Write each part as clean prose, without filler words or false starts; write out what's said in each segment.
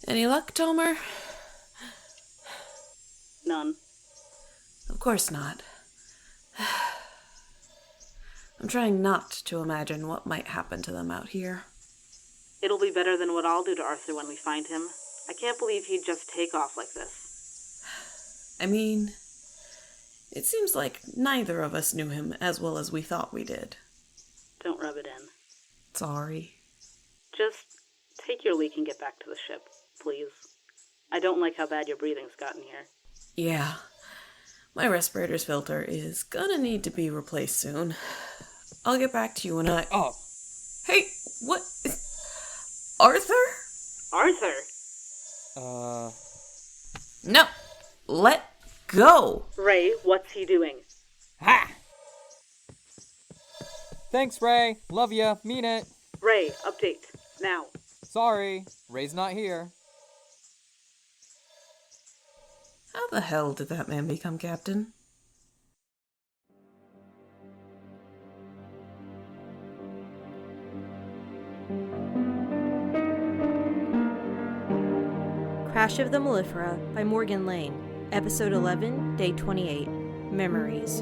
Any luck, Tomer? None. Of course not. I'm trying not to imagine what might happen to them out here. It'll be better than what I'll do to Arthur when we find him. I can't believe he'd just take off like this. I mean, it seems like neither of us knew him as well as we thought we did. Don't rub it in. Sorry. Just take your leak and get back to the ship, please. I don't like how bad your breathing's gotten here. Yeah. My respirator's filter is gonna need to be replaced soon. I'll get back to you when I... Oh. Hey, what? Arthur? Arthur! No. Let go. Ray, what's he doing? Ha! Thanks, Ray. Love ya. Mean it. Ray, update. Now. Sorry. Ray's not here. How the hell did that man become captain? Crash of the Mellifera by Morgan Lane. Episode 11, Day 28. Memories.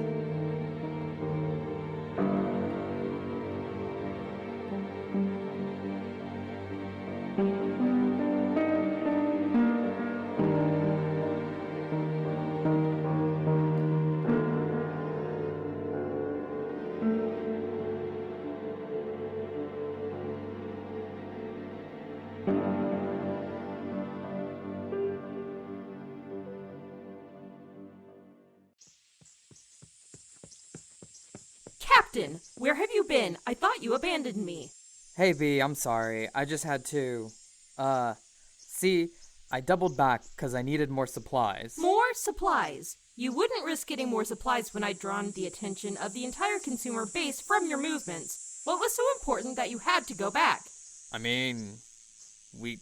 Captain, where have you been? I thought you abandoned me. Hey, V, I'm sorry. I just had to... See, I doubled back because I needed more supplies. More supplies? You wouldn't risk getting more supplies when I'd drawn the attention of the entire consumer base from your movements. What was so important that you had to go back? I mean, we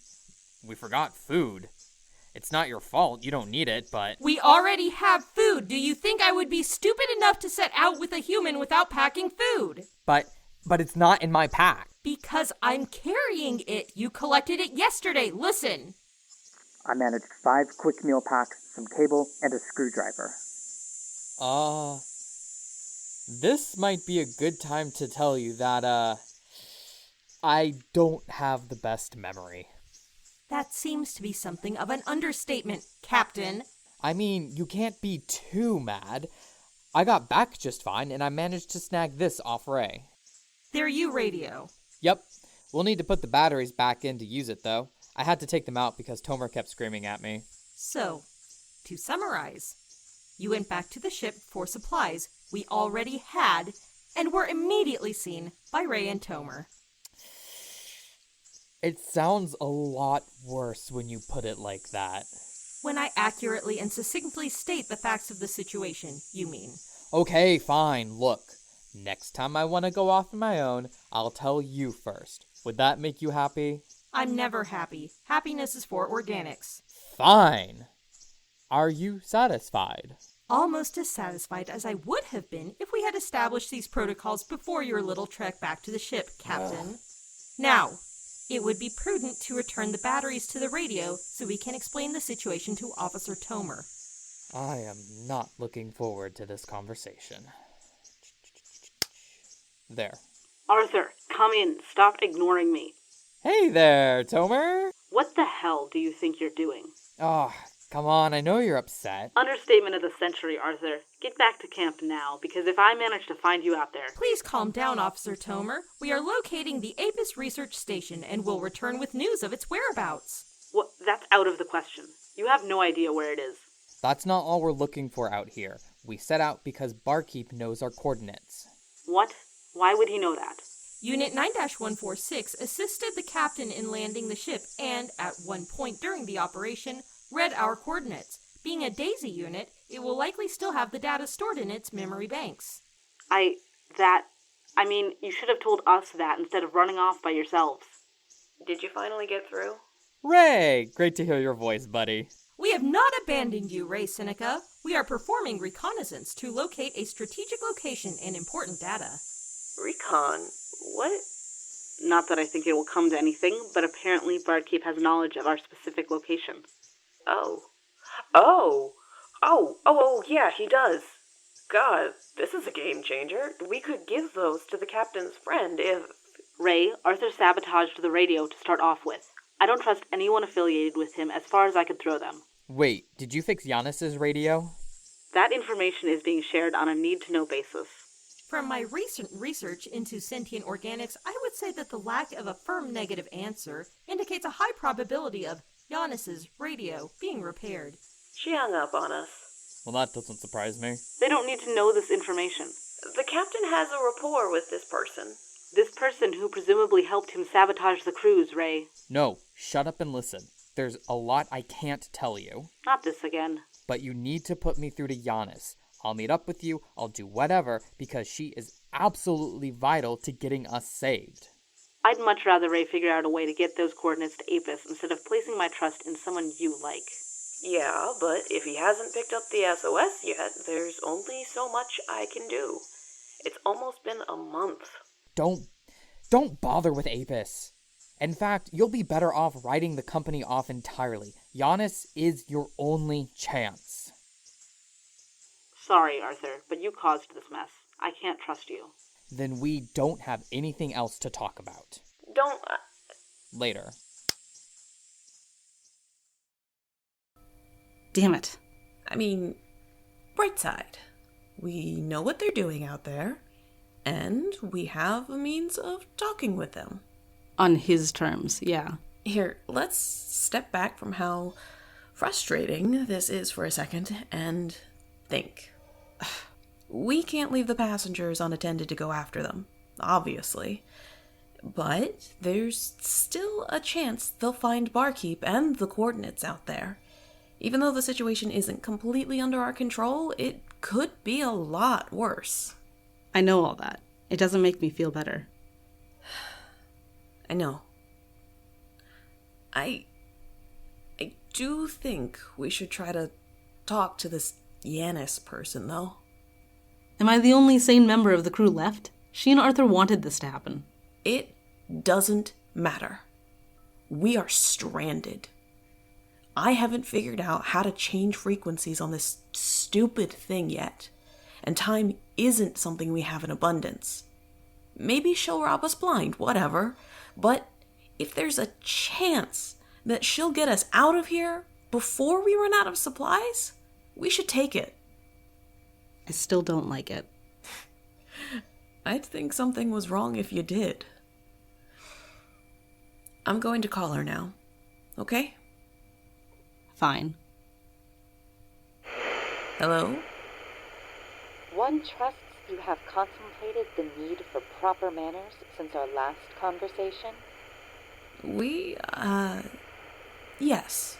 forgot food. It's not your fault, you don't need it, but... We already have food. Do you think I would be stupid enough to set out with a human without packing food? But it's not in my pack. Because I'm carrying it. You collected it yesterday. Listen. I managed 5 quick meal packs, some cable, and a screwdriver. This might be a good time to tell you that, I don't have the best memory. That seems to be something of an understatement, Captain. I mean, you can't be too mad. I got back just fine, and I managed to snag this off Ray. Their U-radio. Yep. We'll need to put the batteries back in to use it, though. I had to take them out because Tomer kept screaming at me. So, to summarize, you went back to the ship for supplies we already had and were immediately seen by Ray and Tomer. It sounds a lot worse when you put it like that. When I accurately and succinctly state the facts of the situation, you mean. Okay, fine. Look, next time I want to go off on my own, I'll tell you first. Would that make you happy? I'm never happy. Happiness is for organics. Fine. Are you satisfied? Almost as satisfied as I would have been if we had established these protocols before your little trek back to the ship, Captain. Now, it would be prudent to return the batteries to the radio so we can explain the situation to Officer Tomer. I am not looking forward to this conversation. There. Arthur, come in. Stop ignoring me. Hey there, Tomer. What the hell do you think you're doing? Oh, come on, I know you're upset. Understatement of the century, Arthur. Get back to camp now, because if I manage to find you out there... Please calm down, Officer Tomer. We are locating the Apis Research Station and will return with news of its whereabouts. What? That's out of the question. You have no idea where it is. That's not all we're looking for out here. We set out because Barkeep knows our coordinates. What? Why would he know that? Unit 9-146 assisted the captain in landing the ship and, at one point during the operation, read our coordinates. Being a DAISY unit, it will likely still have the data stored in its memory banks. I mean, you should have told us that instead of running off by yourselves. Did you finally get through? Ray! Great to hear your voice, buddy. We have not abandoned you, Ray Seneca. We are performing reconnaissance to locate a strategic location and important data. Recon? What? Not that I think it will come to anything, but apparently Barkeep has knowledge of our specific location. Oh, yeah, he does. God, this is a game changer. We could give those to the captain's friend if... Ray, Arthur sabotaged the radio to start off with. I don't trust anyone affiliated with him as far as I could throw them. Wait, did you fix Yannis's radio? That information is being shared on a need-to-know basis. From my recent research into sentient organics, I would say that the lack of a firm negative answer indicates a high probability of Yannis's radio being repaired. She hung up on us. Well, that doesn't surprise me. They don't need to know this information. The captain has a rapport with this person. This person who presumably helped him sabotage the cruise, Ray. No, shut up and listen. There's a lot I can't tell you. Not this again. But you need to put me through to Yannis. I'll meet up with you, I'll do whatever, because she is absolutely vital to getting us saved. I'd much rather Ray figure out a way to get those coordinates to Apis instead of placing my trust in someone you like. Yeah, but if he hasn't picked up the SOS yet, there's only so much I can do. It's almost been a month. Don't bother with Apis. In fact, you'll be better off writing the company off entirely. Yannis is your only chance. Sorry, Arthur, but you caused this mess. I can't trust you. Then we don't have anything else to talk about. Don't... Later. Damn it. I mean, bright side. We know what they're doing out there, and we have a means of talking with them. On his terms, yeah. Here, let's step back from how frustrating this is for a second and think. We can't leave the passengers unattended to go after them, obviously. But there's still a chance they'll find Barkeep and the coordinates out there. Even though the situation isn't completely under our control, it could be a lot worse. I know all that. It doesn't make me feel better. I know. I do think we should try to talk to this Yannis person, though. Am I the only sane member of the crew left? She and Arthur wanted this to happen. It doesn't matter. We are stranded. I haven't figured out how to change frequencies on this stupid thing yet, and time isn't something we have in abundance. Maybe she'll rob us blind, whatever, but if there's a chance that she'll get us out of here before we run out of supplies, we should take it. I still don't like it. I'd think something was wrong if you did. I'm going to call her now, okay? Fine. Hello? One trusts you have contemplated the need for proper manners since our last conversation. Yes.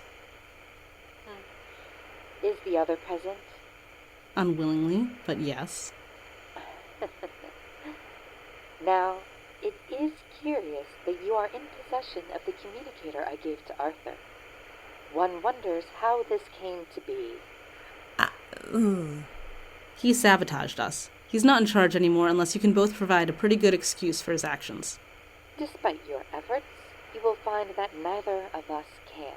Is the other present? Unwillingly, but yes. Now, it is curious that you are in possession of the communicator I gave to Arthur. One wonders how this came to be. He sabotaged us. He's not in charge anymore unless you can both provide a pretty good excuse for his actions. Despite your efforts, you will find that neither of us can.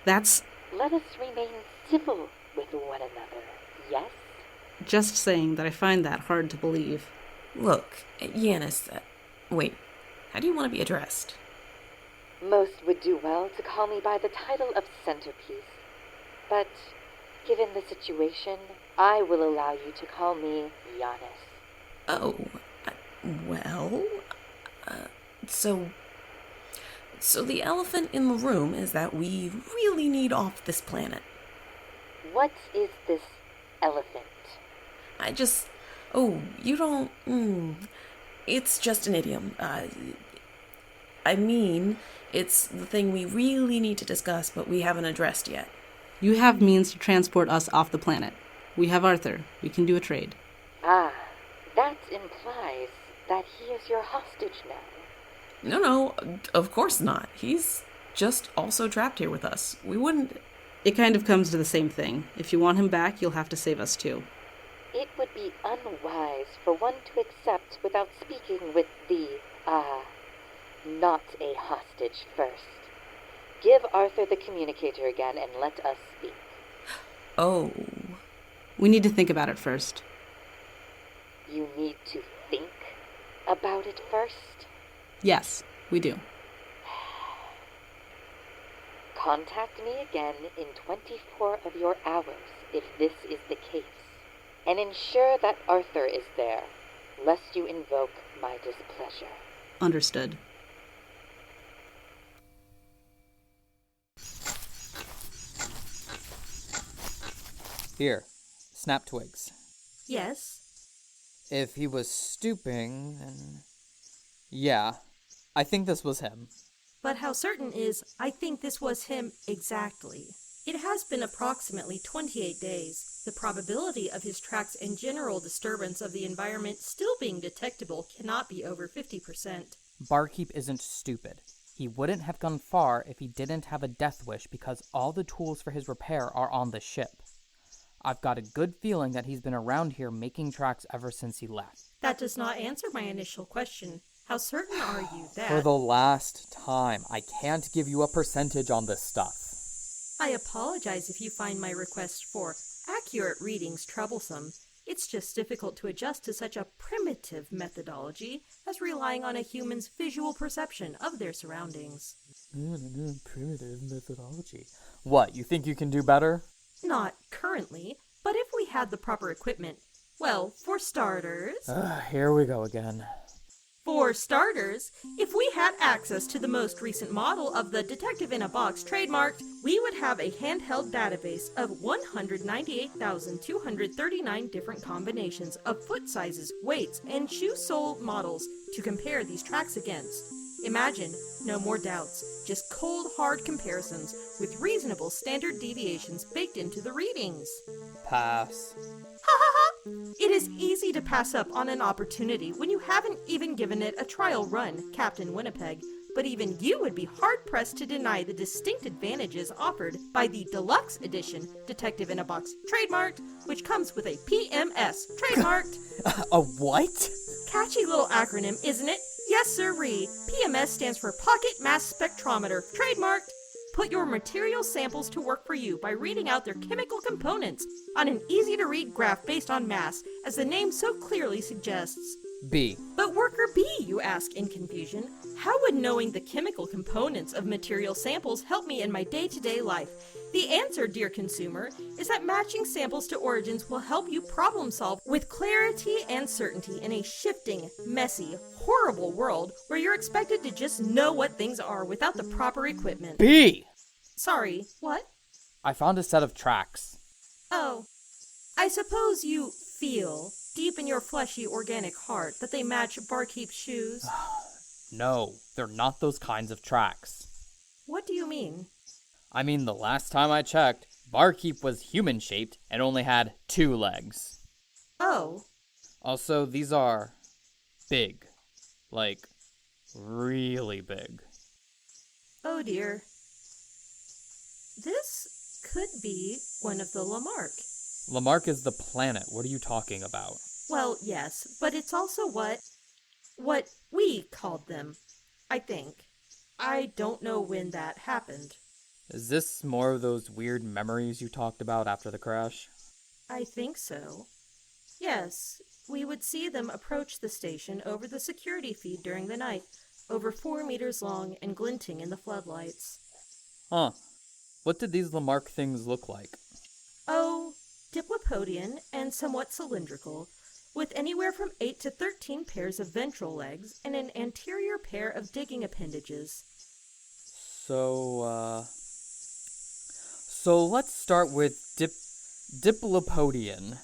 That's Let us remain civil with one another, yes? just saying that I find that hard to believe. Look, Yannis, wait, how do you want to be addressed? Most would do well to call me by the title of centerpiece. But, given the situation, I will allow you to call me Yannis. Oh, well, so the elephant in the room is that we really need off this planet. What is this elephant? You don't, it's just an idiom. I mean, it's the thing we really need to discuss, but we haven't addressed yet. You have means to transport us off the planet. We have Arthur. We can do a trade. Ah, that implies that he is your hostage now. No, of course not. He's just also trapped here with us. We wouldn't... It kind of comes to the same thing. If you want him back, you'll have to save us too. It would be unwise for one to accept without speaking with the, not a hostage first. Give Arthur the communicator again and let us speak. Oh. We need to think about it first. You need to think about it first? Yes, we do. Contact me again in 24 of your hours if this is the case, and ensure that Arthur is there, lest you invoke my displeasure. Understood. Here, snap twigs. Yes? If he was stooping, then... Yeah, I think this was him. But how certain is, I think this was him exactly. It has been approximately 28 days. The probability of his tracks and general disturbance of the environment still being detectable cannot be over 50%. Barkeep isn't stupid. He wouldn't have gone far if he didn't have a death wish because all the tools for his repair are on the ship. I've got a good feeling that he's been around here making tracks ever since he left. That does not answer my initial question. How certain are you that... For the last time, I can't give you a percentage on this stuff. I apologize if you find my request for accurate readings troublesome. It's just difficult to adjust to such a primitive methodology as relying on a human's visual perception of their surroundings. Primitive methodology. What, you think you can do better? Not currently, but if we had the proper equipment. Well, for starters... Here we go again. For starters, if we had access to the most recent model of the Detective in a Box trademarked, we would have a handheld database of 198,239 different combinations of foot sizes, weights, and shoe sole models to compare these tracks against. Imagine, no more doubts, just cold, hard comparisons with reasonable standard deviations baked into the readings. Pass. Ha ha ha! It is easy to pass up on an opportunity when you haven't even given it a trial run, Captain Winnipeg, but even you would be hard-pressed to deny the distinct advantages offered by the Deluxe Edition Detective in a Box trademarked, which comes with a PMS trademarked. A what? Catchy little acronym, isn't it? Yes, sirree. PMS stands for Pocket Mass Spectrometer, trademarked. Put your material samples to work for you by reading out their chemical components on an easy-to-read graph based on mass, as the name so clearly suggests. B. But worker B, you ask in confusion. How would knowing the chemical components of material samples help me in my day-to-day life? The answer, dear consumer, is that matching samples to origins will help you problem solve with clarity and certainty in a shifting, messy, horrible world where you're expected to just know what things are without the proper equipment. B! Sorry, what? I found a set of tracks. Oh. I suppose you feel, deep in your fleshy organic heart, that they match Barkeep's shoes? No, they're not those kinds of tracks. What do you mean? I mean, the last time I checked, Barkeep was human-shaped and only had 2 legs. Oh. Also, these are big. Like, really big. Oh dear. This could be one of the Lamarck. Lamarck is the planet. What are you talking about? Well, yes, but it's also what we called them, I think. I don't know when that happened. Is this more of those weird memories you talked about after the crash? I think so. Yes, we would see them approach the station over the security feed during the night, over 4 meters long and glinting in the floodlights. Huh. What did these Lamarck things look like? Oh, diplopodian and somewhat cylindrical, with anywhere from 8 to 13 pairs of ventral legs and an anterior pair of digging appendages. So let's start with diplopodian.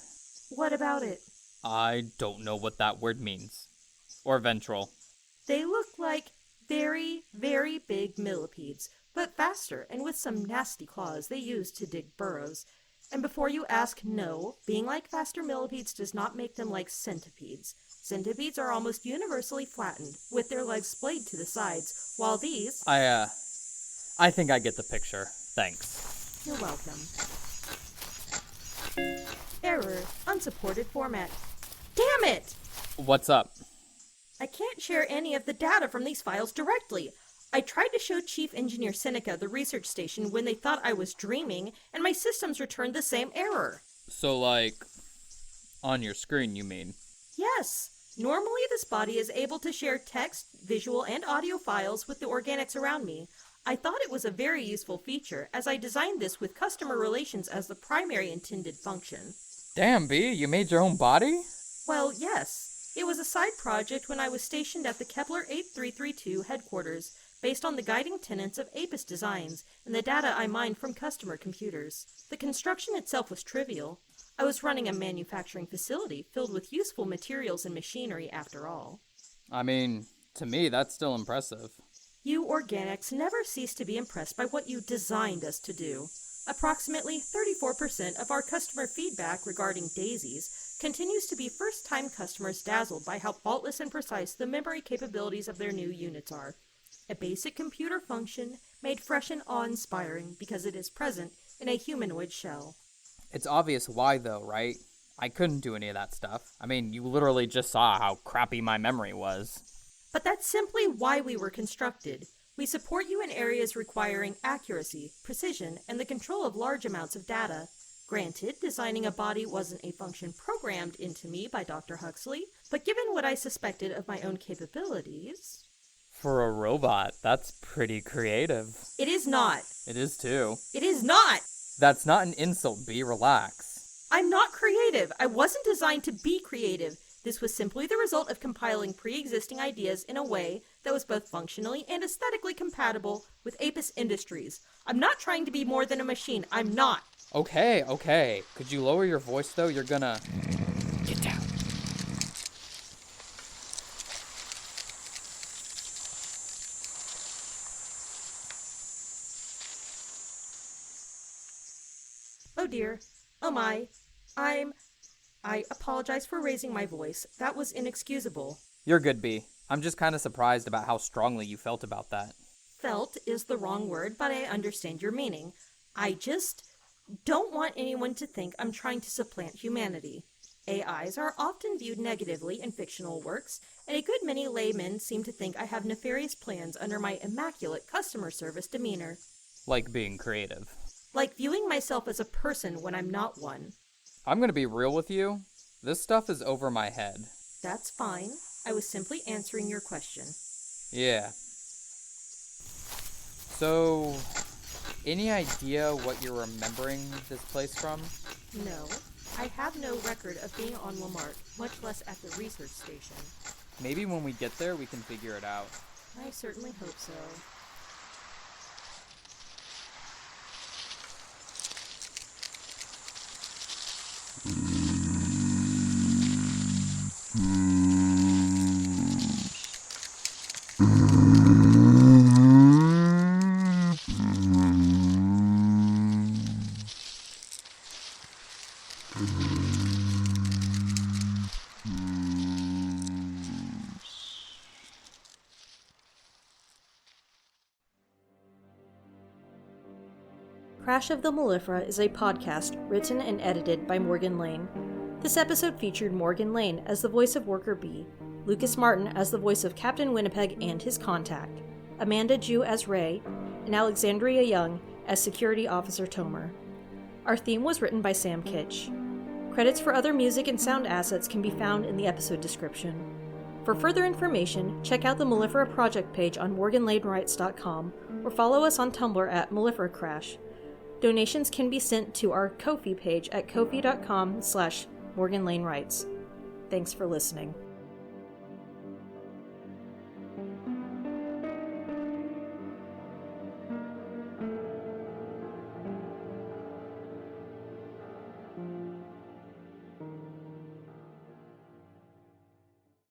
What about it? I don't know what that word means. Or ventral. They look like very, very big millipedes, but faster and with some nasty claws they use to dig burrows. And before you ask, no, being like faster millipedes does not make them like centipedes. Centipedes are almost universally flattened, with their legs splayed to the sides, while these... I think I get the picture. Thanks. You're welcome. Error. Unsupported format. Damn it! What's up? I can't share any of the data from these files directly. I tried to show Chief Engineer Seneca the research station when they thought I was dreaming, and my systems returned the same error. So, like, on your screen, you mean? Yes. Normally, this body is able to share text, visual, and audio files with the organics around me. I thought it was a very useful feature, as I designed this with customer relations as the primary intended function. Damn, B, you made your own body? Well, yes. It was a side project when I was stationed at the Kepler 8332 headquarters, based on the guiding tenets of Apis designs and the data I mined from customer computers. The construction itself was trivial. I was running a manufacturing facility filled with useful materials and machinery after all. I mean, to me, that's still impressive. You organics never cease to be impressed by what you designed us to do. Approximately 34% of our customer feedback regarding daisies continues to be first-time customers dazzled by how faultless and precise the memory capabilities of their new units are. A basic computer function made fresh and awe-inspiring because it is present in a humanoid shell. It's obvious why, though, right? I couldn't do any of that stuff. I mean, you literally just saw how crappy my memory was. But that's simply why we were constructed. We support you in areas requiring accuracy, precision, and the control of large amounts of data. Granted, designing a body wasn't a function programmed into me by Dr. Huxley, but given what I suspected of my own capabilities... For a robot, that's pretty creative. It is not. It is too. It is not! That's not an insult, B. Relax. I'm not creative. I wasn't designed to be creative. This was simply the result of compiling pre-existing ideas in a way that was both functionally and aesthetically compatible with Apis Industries. I'm not trying to be more than a machine. I'm not. Okay. Could you lower your voice, though? You're gonna... Get down. Oh dear. Oh my. I apologize for raising my voice. That was inexcusable. You're good, B. I'm just kind of surprised about how strongly you felt about that. Felt is the wrong word, but I understand your meaning. I just don't want anyone to think I'm trying to supplant humanity. AIs are often viewed negatively in fictional works, and a good many laymen seem to think I have nefarious plans under my immaculate customer service demeanor. Like being creative. Like viewing myself as a person when I'm not one. I'm gonna be real with you. This stuff is over my head. That's fine. I was simply answering your question. Yeah. So, any idea what you're remembering this place from? No. I have no record of being on Lamart, much less at the research station. Maybe when we get there, we can figure it out. I certainly hope so. Crash of the Mellifera is a podcast written and edited by Morgan Lane. This episode featured Morgan Lane as the voice of Worker B, Lucas Martin as the voice of Captain Winnipeg and his contact, Amanda Jew as Ray, and Alexandria Young as Security Officer Tomer. Our theme was written by Sam Kitch. Credits for other music and sound assets can be found in the episode description. For further information, check out the Mellifera project page on morganlanewrites.com or follow us on Tumblr at Mellifera Crash. Donations can be sent to our Ko-fi page at ko-fi.com/morganlanewrites. Thanks for listening.